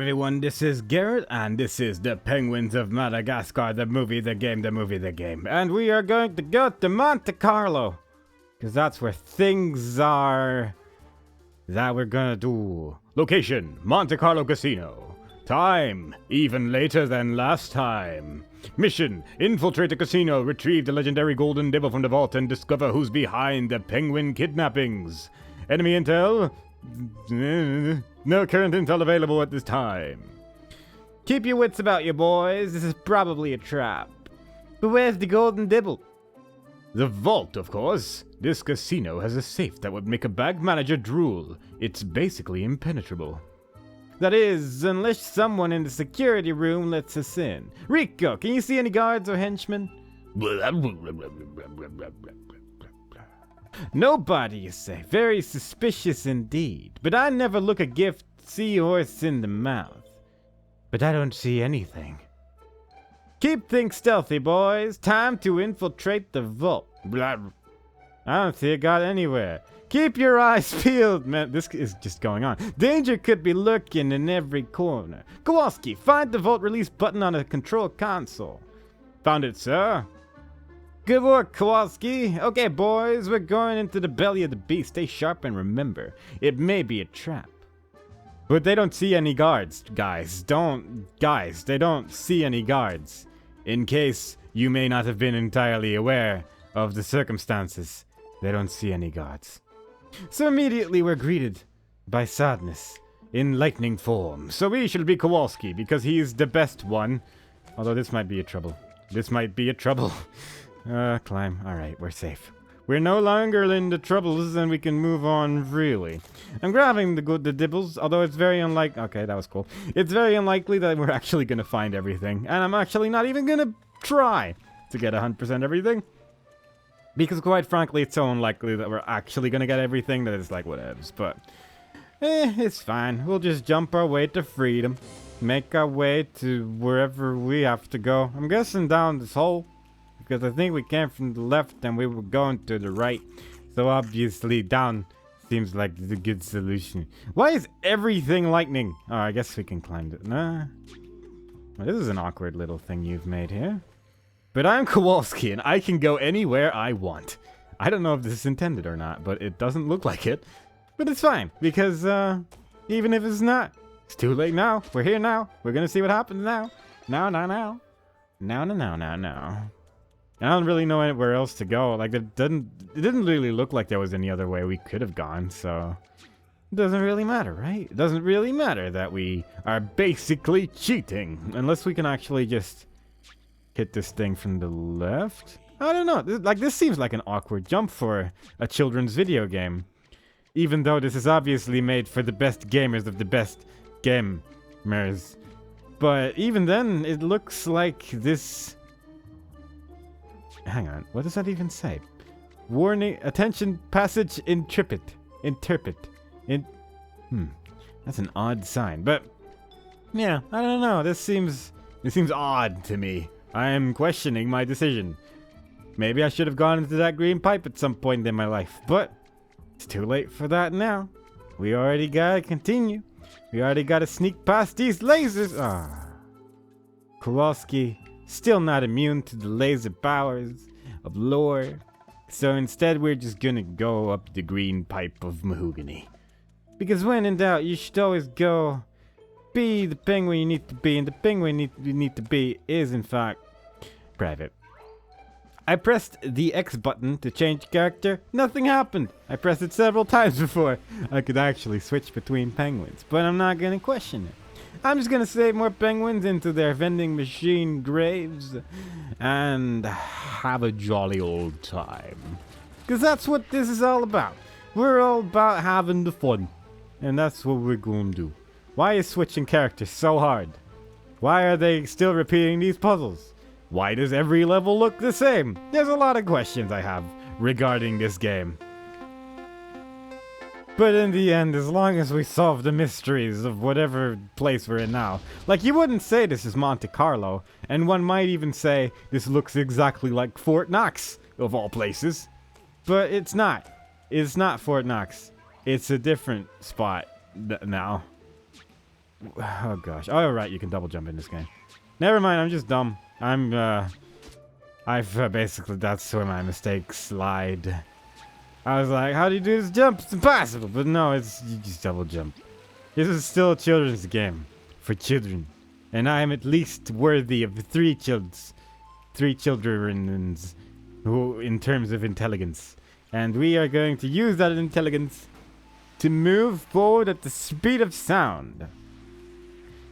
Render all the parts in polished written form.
everyone, this is Garrett, and this is the Penguins of Madagascar, the movie, the game. And we are going to go to Monte Carlo, because that's where things are that we're gonna do. Location, Monte Carlo Casino. Time, even later than last time. Mission, infiltrate the casino, retrieve the legendary golden dibble from the vault, and discover who's behind the penguin kidnappings. Enemy intel? No current intel available at this time. Keep your wits about you, boys. This is probably a trap. But where's the golden dibble? The vault, of course. This casino has a safe that would make a bank manager drool. It's basically impenetrable. That is, unless someone in the security room lets us in. Rico, can you see any guards or henchmen? Nobody, you say. Very suspicious indeed. But I never look a gift seahorse in the mouth. But I don't see anything. Keep things stealthy, boys. Time to infiltrate the vault. I don't see a guard anywhere. Keep your eyes peeled, man. This is just going on. Danger could be lurking in every corner. Kowalski, find the vault release button on a control console. Found it, sir. Good work, Kowalski. Okay, boys, we're going into the belly of the beast. Stay sharp and remember, it may be a trap. But they don't see any guards, guys. They don't see any guards. In case you may not have been entirely aware of the circumstances, they don't see any guards. So immediately we're greeted by sadness in lightning form. So we should be Kowalski because he's the best one. Although this might be a trouble. Climb. Alright, we're safe. We're no longer in the troubles and we can move on freely. I'm grabbing the dibbles, although it's very unlikely. Okay, that was cool. It's very unlikely that we're actually going to find everything. And I'm actually not even going to try to get 100% everything. Because quite frankly, it's so unlikely that we're actually going to get everything that it's like whatevs. But, it's fine. We'll just jump our way to freedom. Make our way to wherever we have to go. I'm guessing down this hole. Because I think we came from the left and we were going to the right. So obviously down seems like the good solution. Why is everything lightning? Oh, I guess we can climb it. Nah. Well, this is an awkward little thing you've made here. But I'm Kowalski and I can go anywhere I want. I don't know if this is intended or not, but it doesn't look like it. But it's fine, because even if it's not, it's too late now. We're here now. We're gonna see what happens now. Now. I don't really know anywhere else to go. Like, it didn't really look like there was any other way we could have gone, so it doesn't really matter, right? It doesn't really matter that we are basically cheating. Unless we can actually just hit this thing from the left. I don't know. This seems like an awkward jump for a children's video game. Even though this is obviously made for the best gamers of the best gamers. But even then, it looks like this... Hang on, what does that even say? Warning, attention, passage, interpret. That's an odd sign, but yeah, I don't know. This seems odd to me. I am questioning my decision. Maybe I should have gone into that green pipe at some point in my life, but it's too late for that now. We already gotta continue. We already gotta sneak past these lasers. Kowalski. Still not immune to the laser powers of lore. So instead we're just gonna go up the green pipe of mahogany. Because when in doubt, you should always go be the penguin you need to be. And the penguin you need to be is in fact private. I pressed the X button to change character. Nothing happened. I pressed it several times before I could actually switch between penguins. But I'm not gonna question it. I'm just gonna save more penguins into their vending machine graves and have a jolly old time. Because that's what this is all about. We're all about having the fun. And that's what we're gonna do. Why is switching characters so hard? Why are they still repeating these puzzles? Why does every level look the same? There's a lot of questions I have regarding this game. But in the end, as long as we solve the mysteries of whatever place we're in now. Like, you wouldn't say this is Monte Carlo, and one might even say this looks exactly like Fort Knox, of all places. But it's not. It's not Fort Knox. It's a different spot now. Oh gosh. Oh right, you can double jump in this game. Never mind, I'm just dumb. I've basically, that's where my mistakes lied. I was like, how do you do this jump? It's impossible. But no, it's, you just double jump. This is still a children's game. For children. And I am at least worthy of three children's who, in terms of intelligence. And we are going to use that intelligence to move forward at the speed of sound.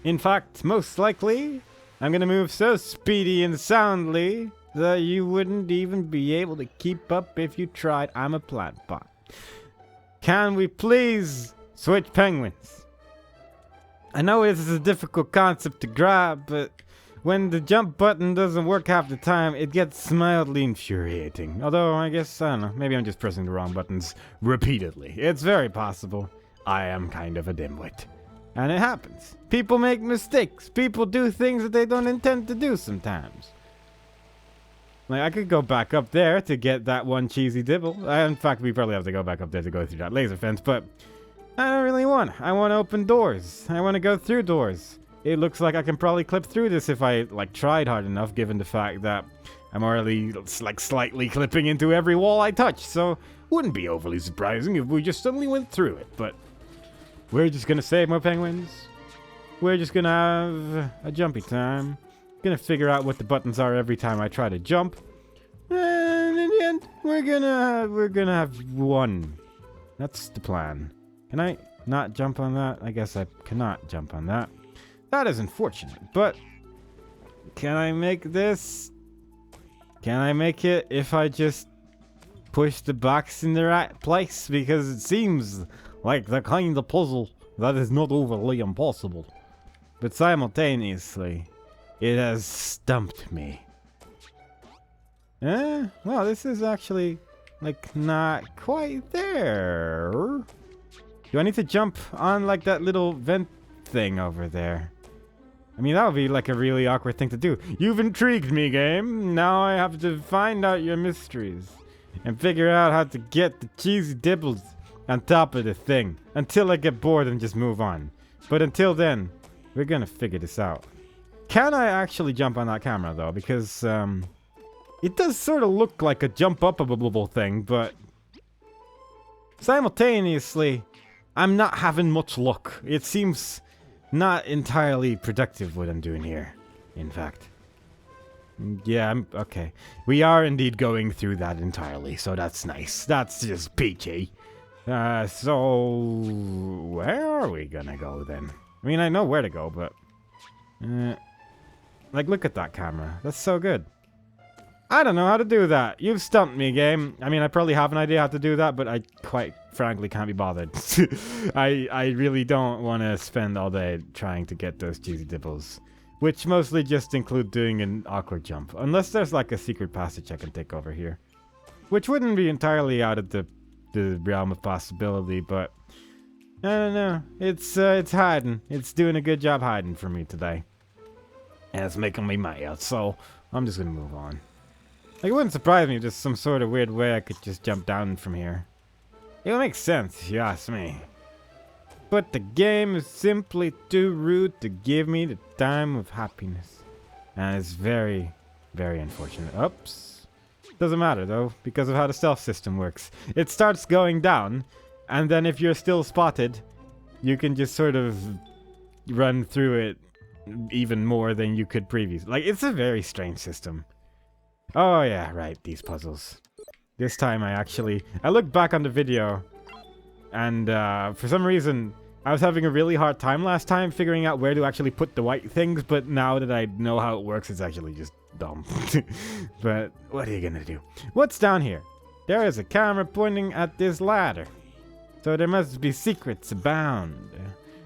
In fact, most likely, I'm going to move so speedy and soundly that you wouldn't even be able to keep up if you tried. I'm a plant bot. Can we please switch penguins? I know this is a difficult concept to grab, but when the jump button doesn't work half the time, it gets mildly infuriating. Although, I guess, I don't know, maybe I'm just pressing the wrong buttons repeatedly. It's very possible. I am kind of a dimwit. And it happens. People make mistakes. People do things that they don't intend to do sometimes. Like, I could go back up there to get that one cheesy dibble. In fact, we probably have to go back up there to go through that laser fence, but I don't really want. I want to open doors. I want to go through doors. It looks like I can probably clip through this if I, like, tried hard enough, given the fact that I'm already, like, slightly clipping into every wall I touch, so wouldn't be overly surprising if we just suddenly went through it, but we're just gonna save more penguins. We're just gonna have a jumpy time. Gonna figure out what the buttons are every time I try to jump. And in the end, we're gonna have one. That's the plan. Can I not jump on that? I guess I cannot jump on that. That is unfortunate, but can I make this? Can I make it if I just push the box in the right place? Because it seems like the kind of puzzle that is not overly impossible. But simultaneously, it has stumped me. Well, this is actually, like, not quite there. Do I need to jump on, like, that little vent thing over there? I mean, that would be, like, a really awkward thing to do. You've intrigued me, game. Now I have to find out your mysteries. And figure out how to get the cheesy dibbles on top of the thing. Until I get bored and just move on. But until then, we're gonna figure this out. Can I actually jump on that camera, though? Because, it does sort of look like a jump-up-able thing, but simultaneously, I'm not having much luck. It seems not entirely productive what I'm doing here, in fact. Yeah, okay. We are indeed going through that entirely, so that's nice. That's just peachy. So where are we gonna go then? I mean, I know where to go, but like, look at that camera. That's so good. I don't know how to do that. You've stumped me, game. I mean, I probably have an idea how to do that, but I quite frankly can't be bothered. I really don't want to spend all day trying to get those cheesy dibbles, which mostly just include doing an awkward jump, unless there's like a secret passage I can take over here, which wouldn't be entirely out of the realm of possibility, but I don't know. It's hiding. It's doing a good job hiding for me today, and it's making me mad. So I'm just gonna move on. Like, it wouldn't surprise me if there's some sort of weird way I could just jump down from here. It would make sense, if you ask me. But the game is simply too rude to give me the time of happiness. And it's very, very unfortunate. Oops. Doesn't matter, though, because of how the stealth system works. It starts going down, and then if you're still spotted, you can just sort of run through it even more than you could previously. Like, it's a very strange system. Oh yeah, right, these puzzles. This time I looked back on the video, and for some reason, I was having a really hard time last time figuring out where to actually put the white things, but now that I know how it works, it's actually just dumb. But what are you gonna do? What's down here? There is a camera pointing at this ladder. So there must be secrets abound.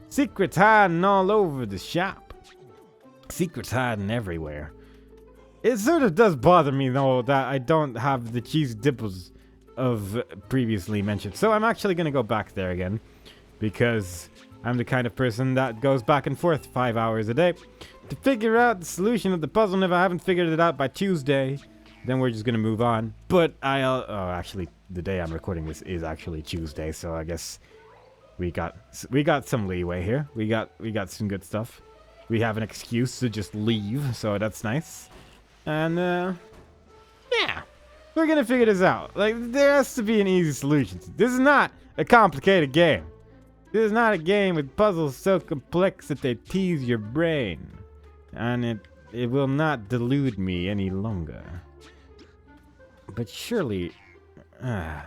Secrets hiding all over the shop. Secrets hiding everywhere. It sort of does bother me, though, that I don't have the cheese dipples of previously mentioned. So I'm actually going to go back there again, because I'm the kind of person that goes back and forth 5 hours a day to figure out the solution of the puzzle. And if I haven't figured it out by Tuesday, then we're just going to move on. But actually, the day I'm recording this is actually Tuesday, so I guess we got some leeway here. We got some good stuff. We have an excuse to just leave, so that's nice. And yeah, we're gonna figure this out. Like, there has to be an easy solution. This is not a complicated game. This is not a game with puzzles so complex that they tease your brain, and it will not delude me any longer. But surely, I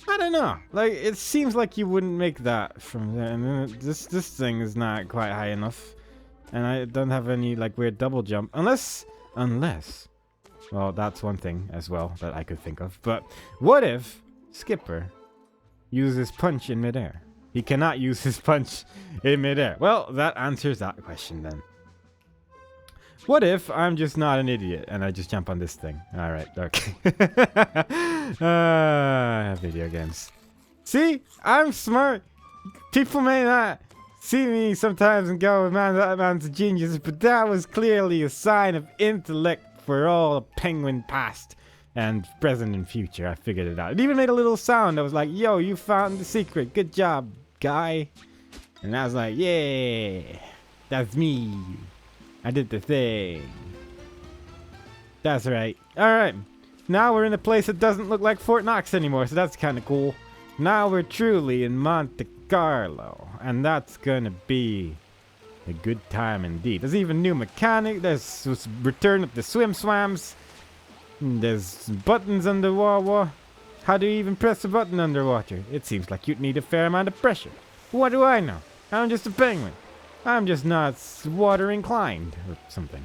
don't know. Like, it seems like you wouldn't make that from there. And then this thing is not quite high enough, and I don't have any like weird double jump. Unless, well, that's one thing as well that I could think of. But what if Skipper uses punch in midair? He cannot use his punch in midair. Well, that answers that question then. What if I'm just not an idiot and I just jump on this thing? Alright, okay. Video games. See? I'm smart. People may not see me sometimes and go, man, that man's a genius, but that was clearly a sign of intellect for all the penguin past and present and future. I figured it out. It even made a little sound that was like, yo, you found the secret. Good job, guy. And I was like, yeah, that's me. I did the thing. That's right. Alright. Now we're in a place that doesn't look like Fort Knox anymore, so that's kind of cool. Now we're truly in Monte Carlo, and that's gonna be a good time indeed. There's even new mechanic. There's return of the swim swams. There's buttons underwater. How do you even press a button underwater? It seems like you'd need a fair amount of pressure. What do I know? I'm just a penguin. I'm just not water inclined or something.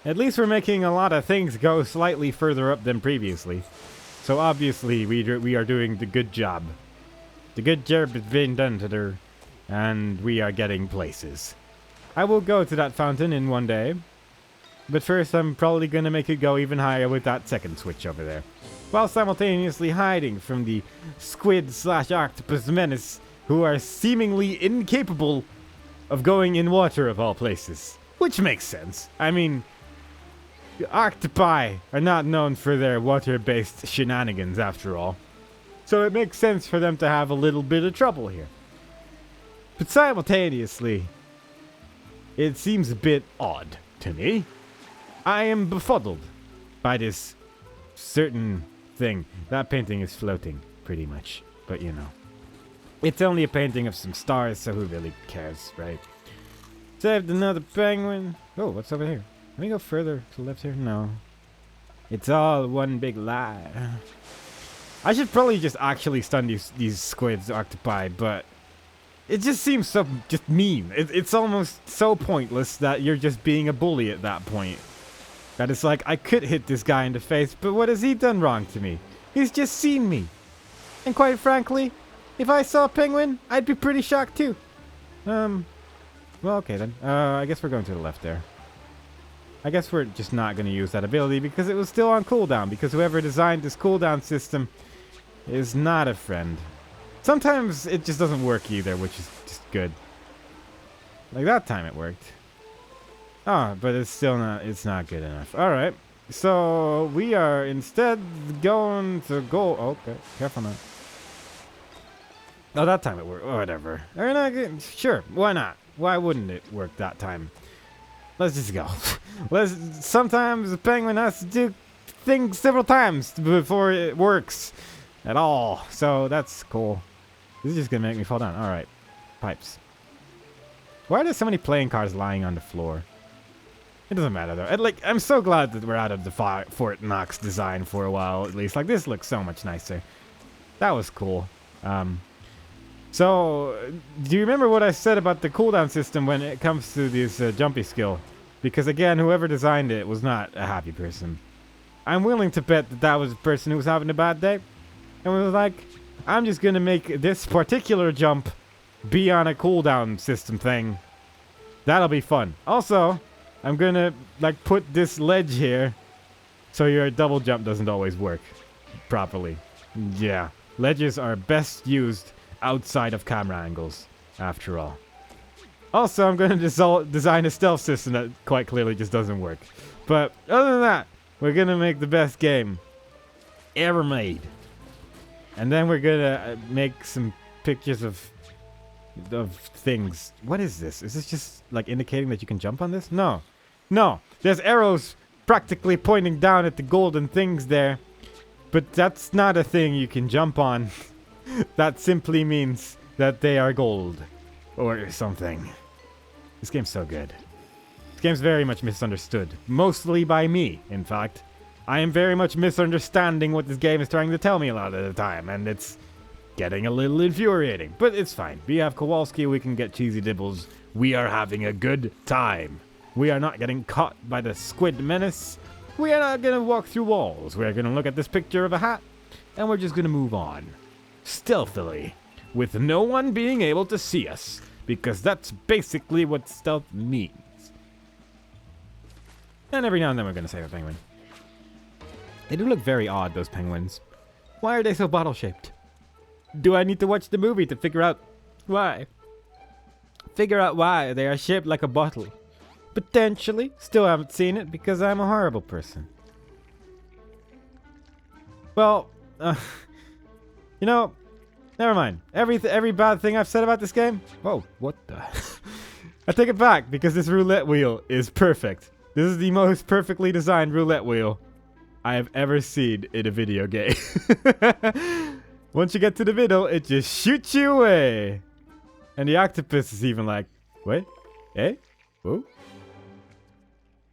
At least we're making a lot of things go slightly further up than previously. So obviously we are doing the good job. The good job is being done to her, and we are getting places. I will go to that fountain in one day. But first I'm probably going to make it go even higher with that second switch over there. While simultaneously hiding from the squid/octopus menace who are seemingly incapable of going in water of all places. Which makes sense. I mean, octopi are not known for their water-based shenanigans after all. So it makes sense for them to have a little bit of trouble here. But simultaneously, it seems a bit odd to me. I am befuddled by this certain thing. That painting is floating, pretty much. But you know. It's only a painting of some stars, so who really cares, right? Saved another penguin. Oh, what's over here? Let me go further to the left here. No. It's all one big lie. I should probably just actually stun these squids, octopi, but it just seems so just mean. It's almost so pointless that you're just being a bully at that point. That it's like, I could hit this guy in the face, but what has he done wrong to me? He's just seen me. And quite frankly, if I saw a penguin, I'd be pretty shocked too. Well, okay then. I guess we're going to the left there. I guess we're just not going to use that ability because it was still on cooldown. Because whoever designed this cooldown system is not a friend. Sometimes it just doesn't work either, which is just good. Like that time it worked. Oh, but it's still not, it's not good enough. Alright. So, we are instead going to go... Okay, careful now. Oh, that time it worked. Oh, whatever. Sure, why not? Why wouldn't it work that time? Let's just go. Sometimes a penguin has to do things several times before it works at all. So that's cool. This is just gonna make me fall down. All right, pipes. Why are there so many playing cards lying on the floor? It doesn't matter though. I'm so glad that we're out of the Fort Knox design for a while at least. Like this looks so much nicer. That was cool. So, do you remember what I said about the cooldown system when it comes to this jumpy skill? Because again, whoever designed it was not a happy person. I'm willing to bet that that was a person who was having a bad day. And was like, I'm just going to make this particular jump be on a cooldown system thing. That'll be fun. Also, I'm going to like put this ledge here so your double jump doesn't always work properly. Yeah, ledges are best used outside of camera angles, after all. Also, I'm going to design a stealth system that quite clearly just doesn't work. But other than that, we're going to make the best game ever made. And then we're going to make some pictures of things. What is this? Is this just like indicating that you can jump on this? No. No. There's arrows practically pointing down at the golden things there. But that's not a thing you can jump on. That simply means that they are gold. Or something. This game's so good. This game's very much misunderstood. Mostly by me, in fact. I am very much misunderstanding what this game is trying to tell me a lot of the time. And it's getting a little infuriating. But it's fine. We have Kowalski, we can get cheesy dibbles. We are having a good time. We are not getting caught by the squid menace. We are not going to walk through walls. We are going to look at this picture of a hat. And we're just going to move on. Stealthily. With no one being able to see us. Because that's basically what stealth means. And every now and then we're going to save a penguin. They do look very odd, those penguins. Why are they so bottle-shaped? Do I need to watch the movie to figure out why? Figure out why they are shaped like a bottle. Potentially. Still haven't seen it because I'm a horrible person. Well, you know, never mind. Every bad thing I've said about this game. Whoa, what the? I take it back because this roulette wheel is perfect. This is the most perfectly designed roulette wheel I have ever seen in a video game. Once you get to the middle, it just shoots you away. And the octopus is even like, wait, eh? Whoa.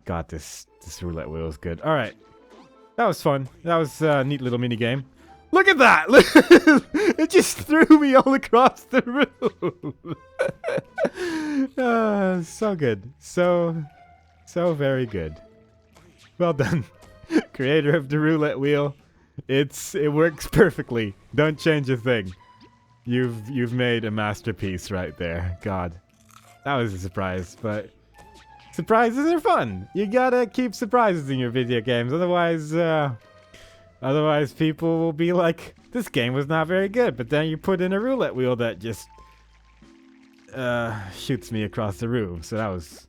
God, this roulette wheel is good. All right. That was fun. That was a neat little mini game. Look at that! It just threw me all across the room. So good. So very good. Well done. Creator of the roulette wheel. It works perfectly. Don't change a thing. You've made a masterpiece right there. God. That was a surprise, but surprises are fun. You gotta keep surprises in your video games, otherwise people will be like, this game was not very good, but then you put in a roulette wheel that just shoots me across the room. So that was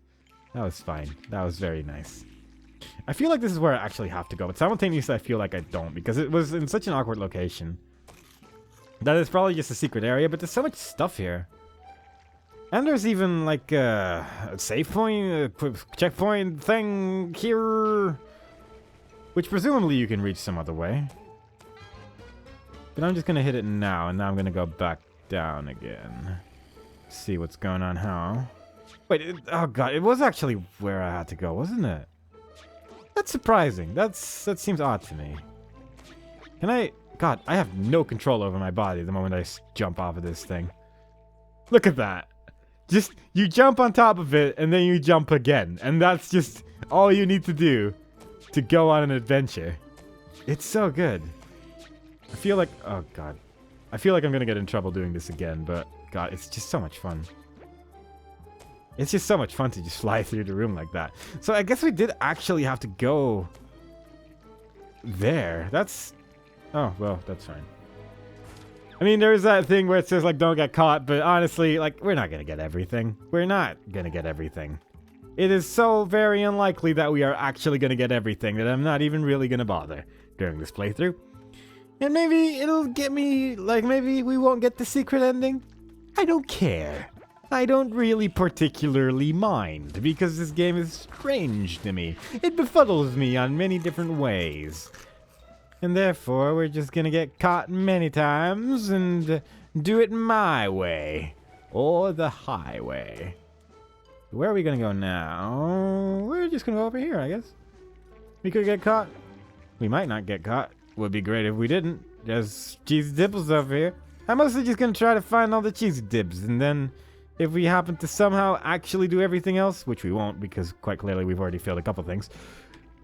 fine. That was very nice. I feel like this is where I actually have to go, but simultaneously I feel like I don't, because it was in such an awkward location. That is probably just a secret area, but there's so much stuff here. And there's even like a save point, a checkpoint thing here, which presumably you can reach some other way. But I'm just gonna hit it now, and now I'm gonna go back down again. See what's going on how. Wait, oh god, it was actually where I had to go, wasn't it? That's surprising. That seems odd to me. Can I... God, I have no control over my body the moment I jump off of this thing. Look at that. Just, you jump on top of it, and then you jump again. And that's just all you need to do to go on an adventure. It's so good. I feel like... Oh, God. I feel like I'm going to get in trouble doing this again, but... God, it's just so much fun. It's just so much fun to just fly through the room like that. So I guess we did actually have to go... there. That's... Oh, well, that's fine. I mean, there's that thing where it says, like, don't get caught, but honestly, like, we're not gonna get everything. We're not gonna get everything. It is so very unlikely that we are actually gonna get everything that I'm not even really gonna bother during this playthrough. And maybe it'll get me, like, maybe we won't get the secret ending. I don't care. I don't really particularly mind, because this game is strange to me. It befuddles me on many different ways. And therefore, we're just gonna get caught many times and do it my way. Or the highway. Where are we gonna go now? We're just gonna go over here, I guess. We could get caught. We might not get caught. Would be great if we didn't. There's cheesy dibbles over here. I'm mostly just gonna try to find all the cheesy dibs, and then if we happen to somehow actually do everything else, which we won't because quite clearly we've already failed a couple things,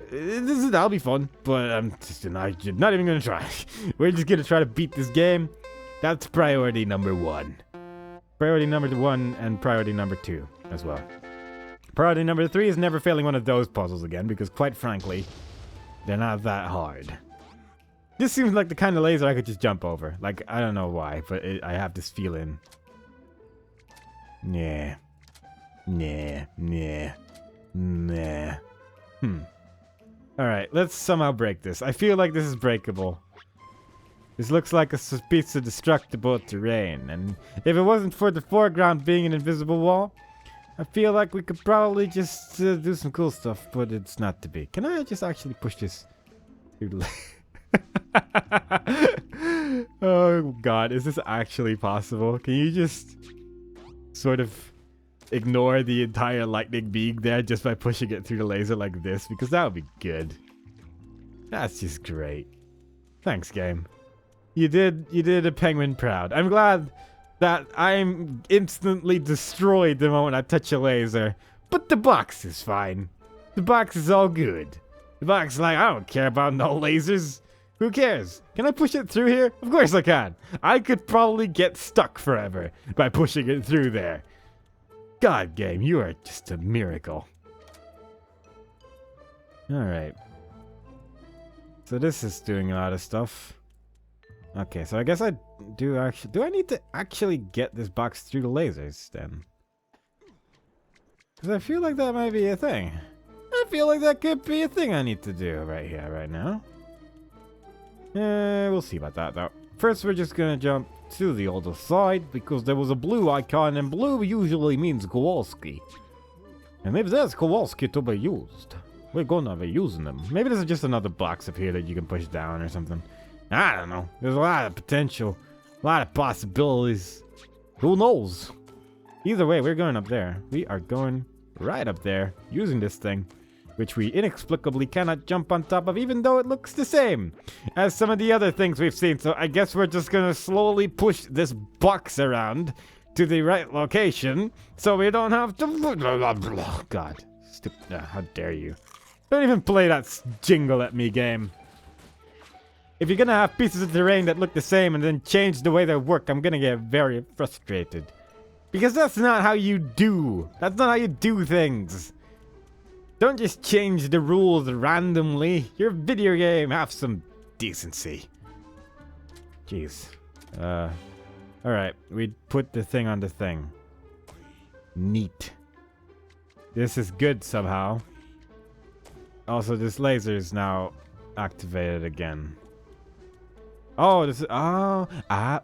that'll be fun, but I'm just not even going to try. We're just going to try to beat this game. That's priority number 1. Priority number 1 and priority number 2 as well. Priority number 3 is never failing one of those puzzles again because quite frankly, they're not that hard. This seems like the kind of laser I could just jump over. Like, I don't know why, but I have this feeling. Nah. Alright, let's somehow break this. I feel like this is breakable. This looks like a piece of destructible terrain, and if it wasn't for the foreground being an invisible wall, I feel like we could probably just do some cool stuff, but it's not to be. Can I just actually push this through the Oh god, is this actually possible? Can you just sort of ignore the entire lightning beam there just by pushing it through the laser like this? Because that would be good. That's just great. Thanks, game. You did a penguin proud. I'm glad that I'm instantly destroyed the moment I touch a laser. But the box is fine. The box is all good. The box is like, I don't care about no lasers. Who cares? Can I push it through here? Of course I can. I could probably get stuck forever by pushing it through there. God, game, you are just a miracle. Alright. So this is doing a lot of stuff. Okay, so I guess I do actually... Do I need to actually get this box through the lasers, then? Because I feel like that might be a thing. I feel like that could be a thing I need to do right here, right now. We'll see about that, though. First, we're just gonna jump to the other side, because there was a blue icon, and blue usually means Kowalski. And if there's Kowalski to be used, we're gonna be using them. Maybe this is just another box up here that you can push down or something. I don't know. There's a lot of potential. A lot of possibilities. Who knows? Either way, we're going up there. We are going right up there using this thing, which we inexplicably cannot jump on top of, even though it looks the same as some of the other things we've seen. So I guess we're just going to slowly push this box around to the right location so we don't have to... God. How dare you. Don't even play that jingle at me, game. If you're gonna have pieces of terrain that look the same and then change the way they work, I'm gonna get very frustrated. Because that's not how you do. That's not how you do things. Don't just change the rules randomly. Your video game, have some decency. Jeez. Alright, we put the thing on the thing. Neat. This is good somehow. Also, this laser is now activated again. Oh, this is...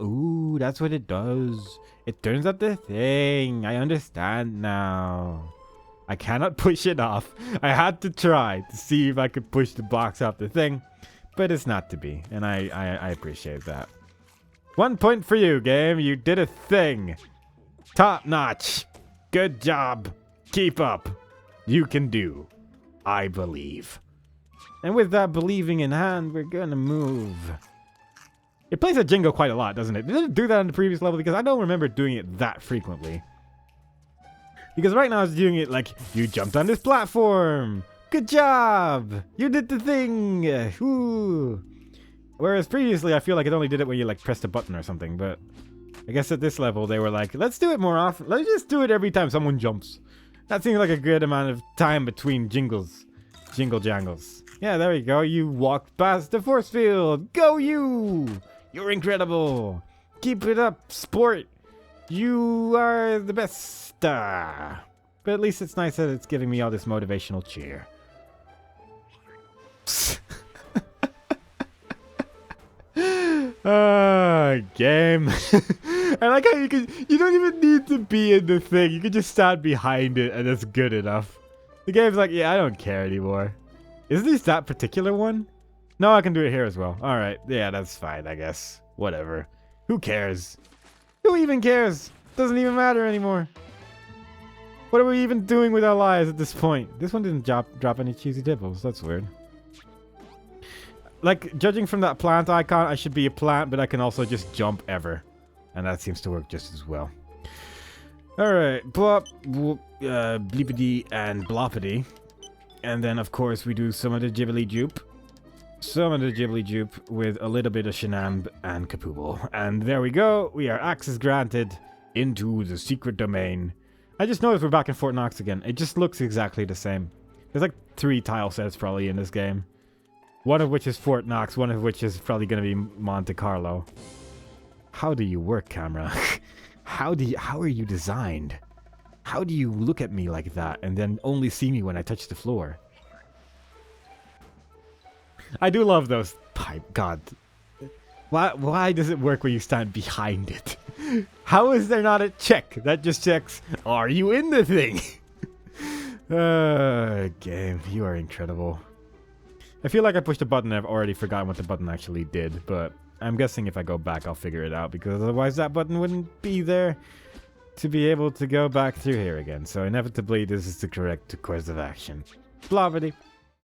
ooh, that's what it does. It turns up the thing. I understand now. I cannot push it off. I had to try to see if I could push the box off the thing, but it's not to be, and I appreciate that. 1 point for you, game. You did a thing. Top notch. Good job. Keep up. You can do. I believe. And with that believing in hand, we're gonna move. It plays a jingle quite a lot, doesn't it? Did it do that on the previous level? Because I don't remember doing it that frequently. Because right now it's doing it like, you jumped on this platform. Good job. You did the thing. Woo. Whereas previously, I feel like it only did it when you like pressed a button or something. But I guess at this level, they were like, let's do it more often. Let's just do it every time someone jumps. That seems like a good amount of time between jingles. Jingle jangles. Yeah, there we go. You walked past the force field. Go you. You're incredible. Keep it up, sport. You are the best. But at least it's nice that it's giving me all this motivational cheer. Game. I like how you don't even need to be in the thing. You can just stand behind it and it's good enough. The game's like, yeah, I don't care anymore. Is this that particular one? No, I can do it here as well. Alright, yeah, that's fine, I guess. Whatever. Who cares? Who even cares? Doesn't even matter anymore. What are we even doing with our lives at this point? This one didn't drop any cheesy dibbles. That's weird. Like, judging from that plant icon, I should be a plant, but I can also just jump ever. And that seems to work just as well. Alright, blop, whoop, bleepity, and bloppity. And then, of course, we do some of the jibbly joop. Some of the jibbly joop with a little bit of shenamb and kapooble. And there we go. We are access granted into the secret domain. I just noticed we're back in Fort Knox again. It just looks exactly the same. There's like 3 tile sets probably in this game. One of which is Fort Knox, one of which is probably going to be Monte Carlo. How do you work, camera? How are you designed? How do you look at me like that and then only see me when I touch the floor? I do love those pipe. God. Why does it work when you stand behind it? How is there not a check? That just checks, are you in the thing? Game, you are incredible. I feel like I pushed a button and I've already forgotten what the button actually did, but I'm guessing if I go back I'll figure it out, because otherwise that button wouldn't be there to be able to go back through here again. So inevitably this is the correct course of action. Blavity.